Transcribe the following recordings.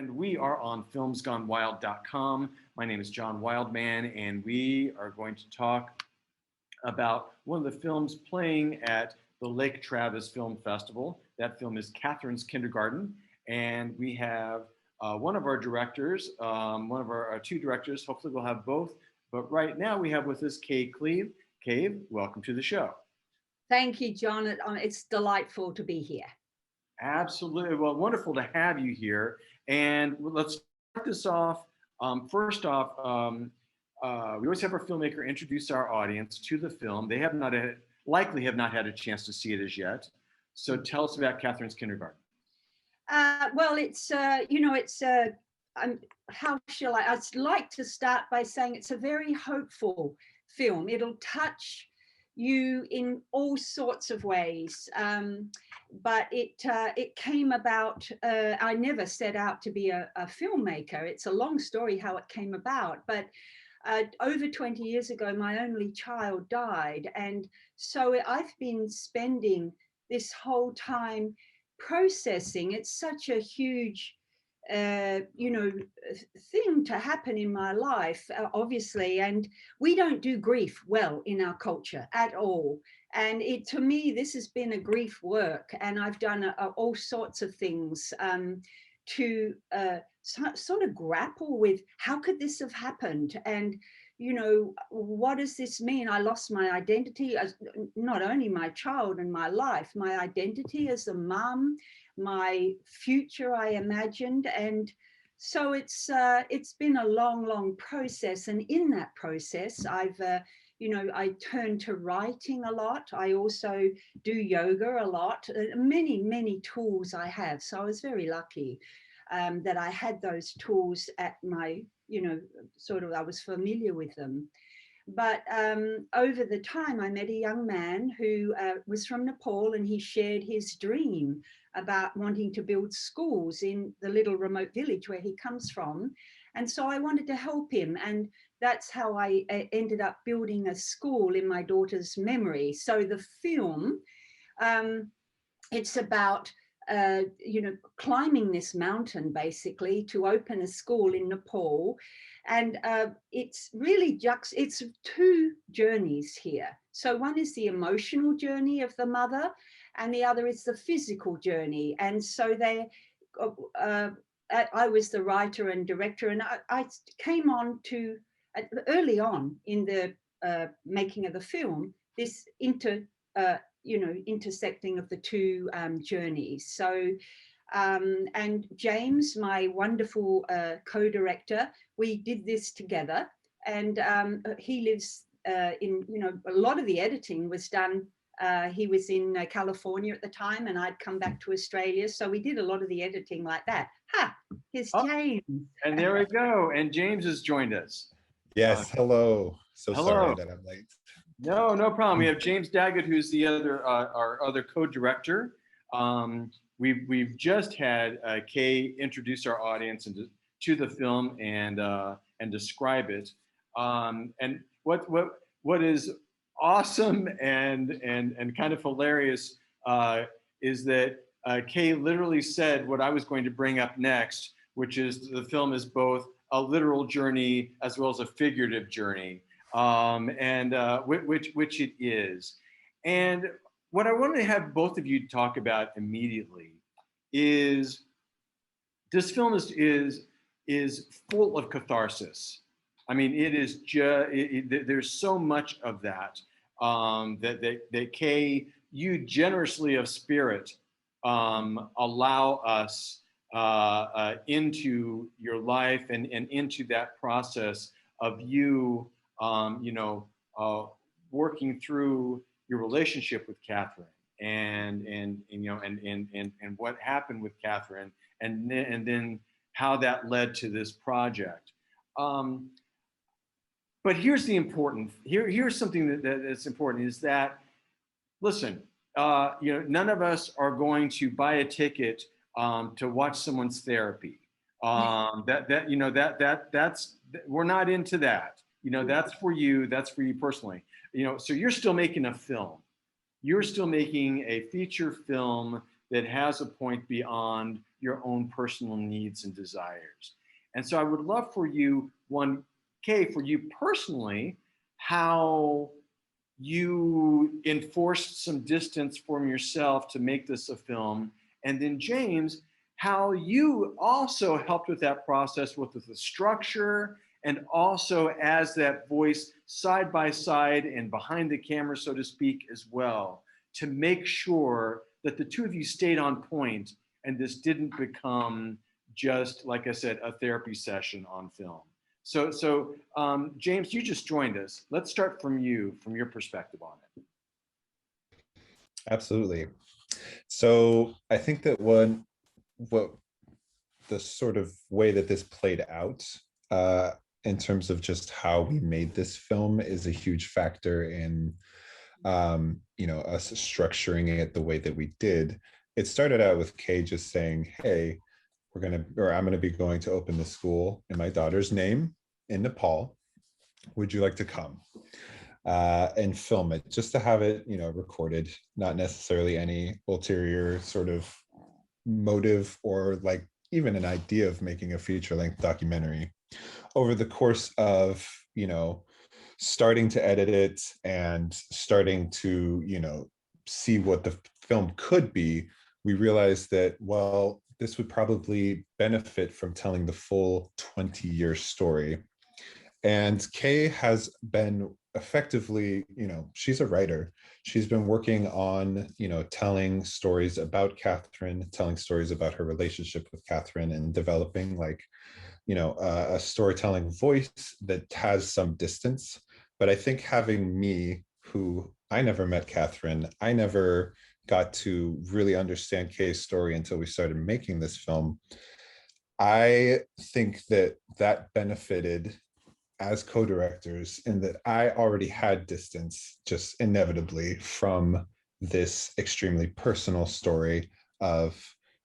And we are on filmsgonewild.com. My name is John Wildman, and we are going to talk about one of the films playing at the Lake Travis Film Festival. That film is Catherine's Kindergarten, and we have one of our directors, one of our two directors. Hopefully we'll have both, but right now we have with us Kaye Cleave. Kaye, welcome to the show. Thank you, John. It's delightful to be here. Absolutely. Well, wonderful to have you here. And let's start this off. First off, we always have our filmmaker introduce our audience to the film. They have likely have not had a chance to see it as yet. So tell us about Catherine's Kindergarten. Well, it's how shall I? I'd like to start by saying it's a very hopeful film. It'll touch you in all sorts of ways, but it came about. I never set out to be a filmmaker. It's a long story how it came about, but over 20 years ago, my only child died, and so I've been spending this whole time processing. It's such a huge thing to happen in my life, obviously, and we don't do grief well in our culture at all. And to me, this has been a grief work, and I've done all sorts of things to sort of grapple with how could this have happened, and what does this mean? I lost my identity as not only my child and my life, my identity as a mum, my future I imagined. And so it's been a long process, and in that process I've I turn to writing a lot. I also do yoga a lot, many tools I have. So I was very lucky that I had those tools at my I was familiar with them. But over the time, I met a young man who was from Nepal, and he shared his dream about wanting to build schools in the little remote village where he comes from. And so I wanted to help him. And that's how I ended up building a school in my daughter's memory. So the film, it's about climbing this mountain basically to open a school in Nepal. And it's really it's two journeys here. So one is the emotional journey of the mother, and the other is the physical journey. And so I was the writer and director, and I came on to early on in the making of the film, this intersecting of the two journeys. So and James, my wonderful co-director, we did this together, and he lives in, a lot of the editing was done. He was in California at the time, and I'd come back to Australia. So we did a lot of the editing like that. Here's James. And there we go. And James has joined us. Yes, hello. Hello. Sorry that I'm late. No problem. We have James Daggett, who's the other our other co-director. We've just had Kaye introduce our audience to the film and describe it. And what is awesome and kind of hilarious is that Kaye literally said what I was going to bring up next, which is the film is both a literal journey as well as a figurative journey, which it is. And what I wanted to have both of you talk about immediately is this film is full of catharsis. I mean, it is just there's so much of that that Kaye, you generously of spirit allow us into your life and into that process of you working through your relationship with Catherine and what happened with Catherine and then how that led to this project. But here's the important, here's something that's important is that, listen, none of us are going to buy a ticket to watch someone's therapy. That's we're not into that. That's for you personally. So you're still making a film. You're still making a feature film that has a point beyond your own personal needs and desires. And so I would love for you, Kaye, for you personally, how you enforced some distance from yourself to make this a film. And then James, how you also helped with that process with the structure and also as that voice side by side and behind the camera, so to speak, as well, to make sure that the two of you stayed on point and this didn't become just, like I said, a therapy session on film. So James, you just joined us. Let's start from you, from your perspective on it. Absolutely. So I think that what the sort of way that this played out in terms of just how we made this film is a huge factor in us structuring it the way that we did. It started out with Kaye just saying, hey, I'm gonna be going to open the school in my daughter's name in Nepal. Would you like to come and film it, just to have it, recorded, not necessarily any ulterior sort of motive or like even an idea of making a feature-length documentary. Over the course of, starting to edit it and starting to, see what the film could be, we realized that, well, this would probably benefit from telling the full 20-year story. And Kaye has been effectively, she's a writer. She's been working on, telling stories about Catherine, telling stories about her relationship with Catherine, and developing a storytelling voice that has some distance. But I think having me, who I never met Catherine, I never got to really understand Kaye's story until we started making this film. I think that benefited as co-directors in that I already had distance just inevitably from this extremely personal story of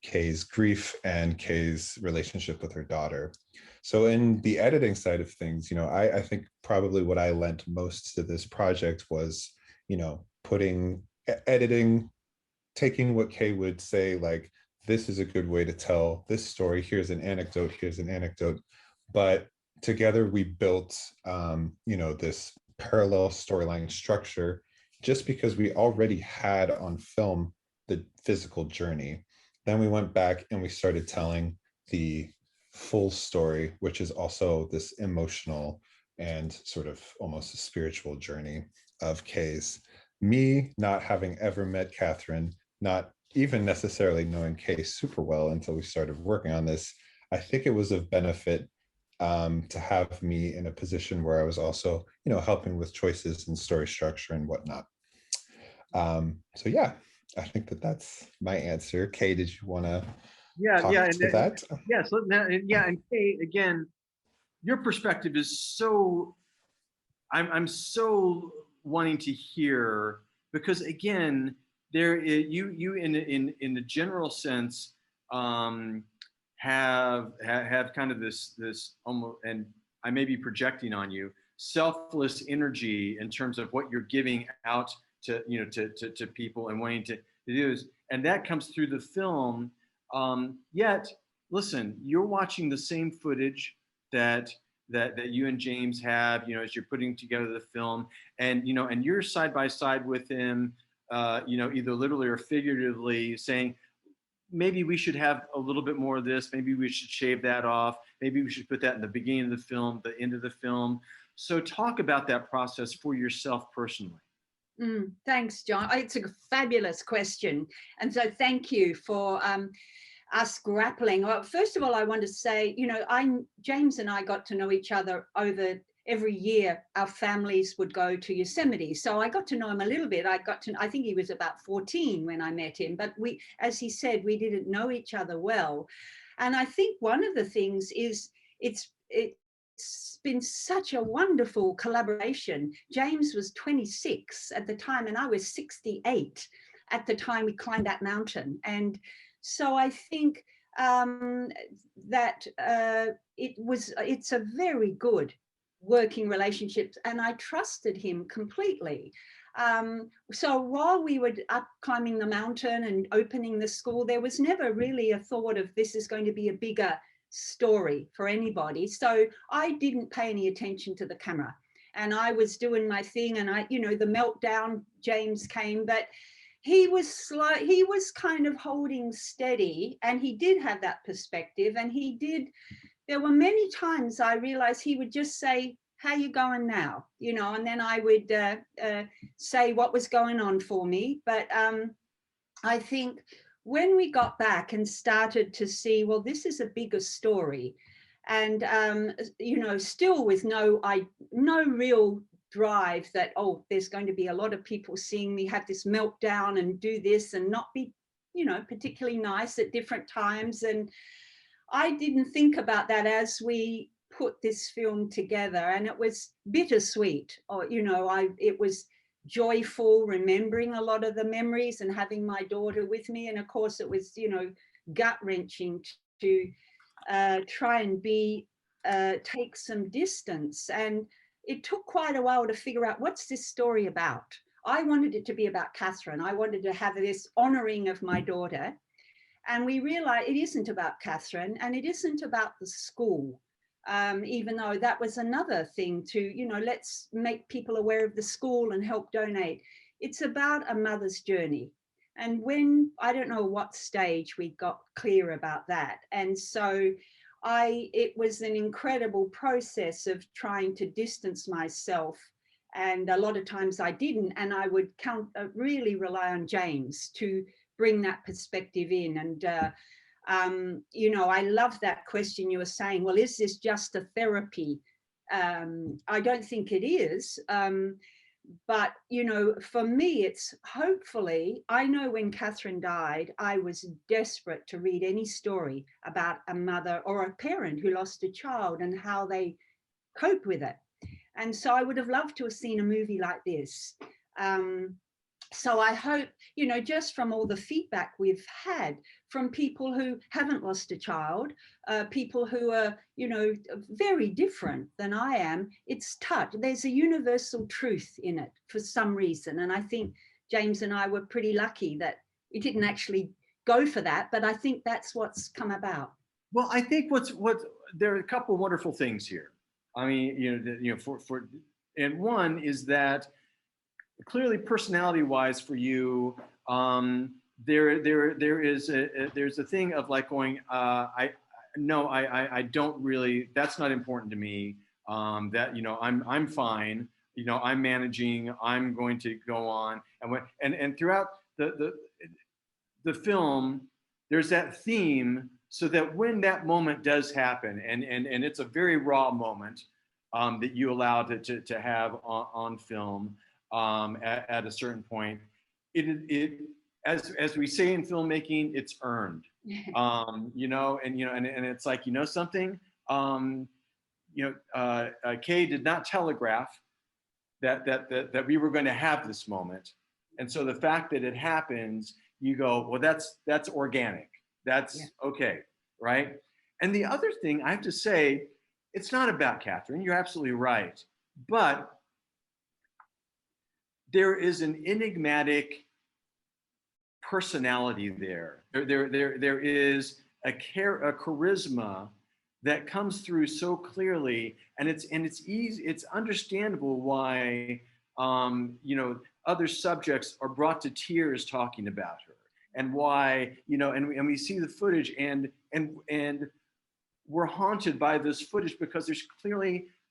Kaye's grief and Kaye's relationship with her daughter. So in the editing side of things, I think probably what I lent most to this project was, editing, taking what Kaye would say, like, this is a good way to tell this story. Here's an anecdote. But together we built, this parallel storyline structure just because we already had on film the physical journey. Then we went back and we started telling the full story, which is also this emotional and sort of almost a spiritual journey of Kaye's. Me not having ever met Catherine, not even necessarily knowing Kaye super well until we started working on this, I think it was of benefit to have me in a position where I was also, helping with choices and story structure and whatnot. So yeah, I think that's my answer. Kaye, did you want to talk to that? Yes, and Kaye, again, your perspective is so. I'm so wanting to hear, because again, you in the general sense have kind of this almost, and I may be projecting on you, selfless energy in terms of what you're giving out to to people and wanting to do this, and that comes through the film. Yet, listen, you're watching the same footage that you and James have, as you're putting together the film, and and you're side by side with him, either literally or figuratively, saying, maybe we should have a little bit more of this. Maybe we should shave that off. Maybe we should put that in the beginning of the film, the end of the film. So talk about that process for yourself personally. Thanks, John. It's a fabulous question. And so thank you for us grappling. Well, first of all, I want to say, James and I got to know each other over every year. Our families would go to Yosemite. So I got to know him a little bit. I think he was about 14 when I met him, but as he said, we didn't know each other well. And I think one of the things is it's been such a wonderful collaboration. James was 26 at the time, and I was 68 at the time we climbed that mountain. And so I think that it's a very good working relationship, and I trusted him completely. So while we were up climbing the mountain and opening the school, there was never really a thought of this is going to be a bigger story for anybody. So I didn't pay any attention to the camera, and I was doing my thing, and I, you know, the meltdown, James came, but he was slow, he was kind of holding steady, and he did have that perspective, and he did, there were many times I realized he would just say, how you going now? You know, and then I would say what was going on for me. But I think when we got back and started to see, well, this is a bigger story, and you know, still with no real drive that, oh, there's going to be a lot of people seeing me have this meltdown and do this and not be, you know, particularly nice at different times. And I didn't think about that as we put this film together, and it was bittersweet. Or, you know, it was joyful, remembering a lot of the memories and having my daughter with me. And of course it was, you know, gut-wrenching to try and be, take some distance. And it took quite a while to figure out, what's this story about? I wanted it to be about Catherine. I wanted to have this honoring of my daughter. And we realized it isn't about Catherine, and it isn't about the school. Even though that was another thing to, you know, let's make people aware of the school and help donate. It's about a mother's journey. And when, I don't know what stage we got clear about that. And so it was an incredible process of trying to distance myself. And a lot of times I didn't, and I would really rely on James to bring that perspective in. And you know, I love that question you were saying, well, is this just a therapy? I don't think it is. But, you know, for me, it's hopefully, I know when Catherine died, I was desperate to read any story about a mother or a parent who lost a child and how they cope with it. And so I would have loved to have seen a movie like this. So I hope, you know, just from all the feedback we've had from people who haven't lost a child, people who are, you know, very different than I am, it's touch. There's a universal truth in it for some reason. And I think James and I were pretty lucky that we didn't actually go for that, but I think that's what's come about. Well, I think there are a couple of wonderful things here. I mean, and one is that clearly personality-wise for you, there's a thing of like going, I don't really, that's not important to me. That, you know, I'm fine. You know, I'm managing. I'm going to go on. And throughout the film, there's that theme, so that when that moment does happen, and it's a very raw moment that you allow to have on film. At a certain point, as we say in filmmaking, it's earned. You know, and it's like, you know something, Kaye did not telegraph that we were going to have this moment, and so the fact that it happens, you go, well, that's organic, that's okay, right? And the other thing I have to say, it's not about Catherine. You're absolutely right, but there is an enigmatic personality there. There is a charisma that comes through so clearly, and it's easy. It's understandable why you know, other subjects are brought to tears talking about her, and why, you know, and we see the footage, and we're haunted by this footage because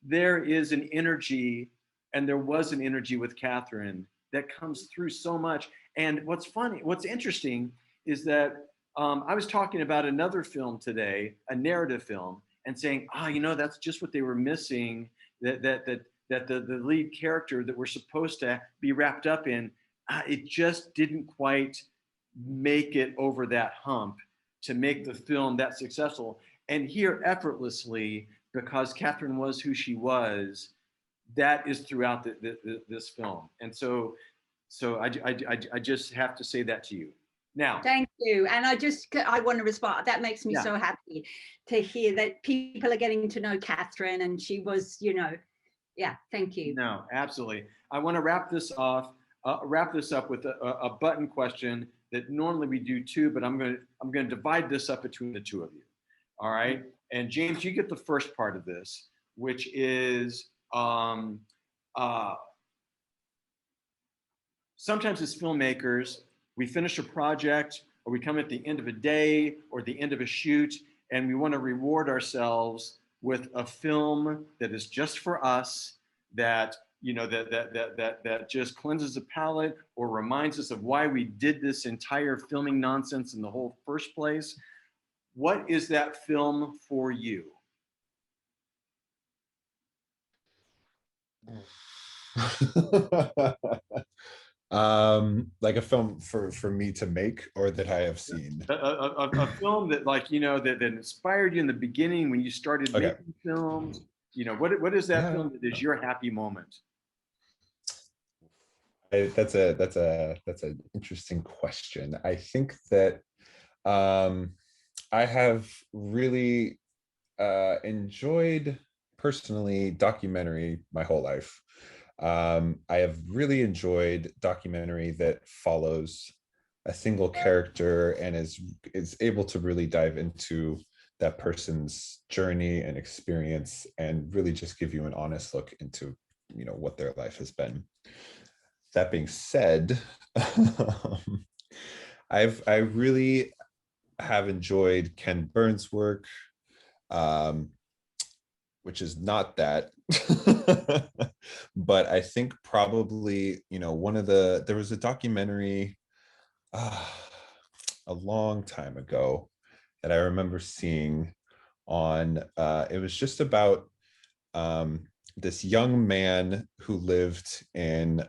there is an energy. And there was an energy with Catherine that comes through so much. And what's interesting is that I was talking about another film today, a narrative film, and saying, you know, that's just what they were missing, that the lead character that we're supposed to be wrapped up in, it just didn't quite make it over that hump to make the film that successful. And here, effortlessly, because Catherine was who she was, that is throughout this film. And so I just have to say that to you. Now, thank you. And I want to respond. That makes me so happy to hear that people are getting to know Catherine, and she was, you know, thank you. No, absolutely. I want to wrap this off. wrap this up with a button question that normally we do two, but I'm gonna divide this up between the two of you. All right. And James, you get the first part of this, which is sometimes as filmmakers, we finish a project or we come at the end of a day or the end of a shoot, and we want to reward ourselves with a film that is just for us, that that just cleanses the palate or reminds us of why we did this entire filming nonsense in the whole first place. What is that film for you? Like a film for me to make or that I have seen. A film that, like, that inspired you in the beginning when you started making films. What is that film that is your happy moment? That's an interesting question. I think that I have really enjoyed personally documentary my whole life. I have really enjoyed documentary that follows a single character and is able to really dive into that person's journey and experience and really just give you an honest look into what their life has been. That being said, I really have enjoyed Ken Burns' work, which is not that. But I think probably, there was a documentary a long time ago that I remember seeing on, it was just about this young man who lived in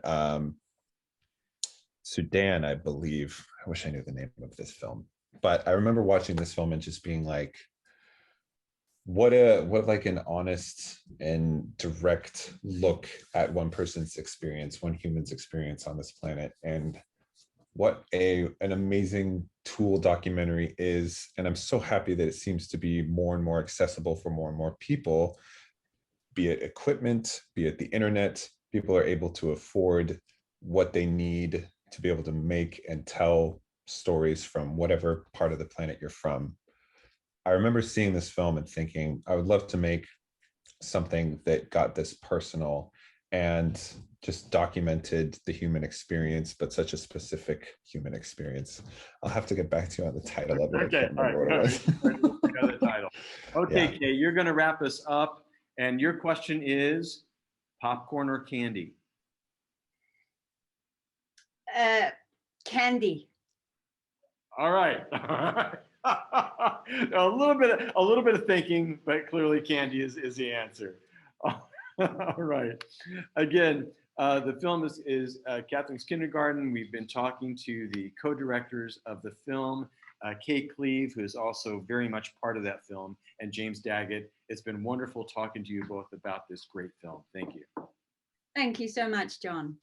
Sudan, I believe. I wish I knew the name of this film, but I remember watching this film and just being like, what like an honest and direct look at one person's experience, one human's experience on this planet, and what an amazing tool documentary is. And I'm so happy that it seems to be more and more accessible for more and more people, be it equipment, be it the internet. People are able to afford what they need to be able to make and tell stories from whatever part of the planet you're from. I remember seeing this film and thinking, I would love to make something that got this personal and just documented the human experience, but such a specific human experience. I'll have to get back to you on the title of it. Okay, I can't remember what it was. The title. Okay, Yeah. Kaye, you're going to wrap us up, and your question is popcorn or candy? Candy. All right. a little bit of thinking, but clearly candy is the answer. All right. Again, the film is Catherine's Kindergarten. We've been talking to the co-directors of the film, Kaye Cleave, who is also very much part of that film, and James Daggett. It's been wonderful talking to you both about this great film. Thank you. Thank you so much, John.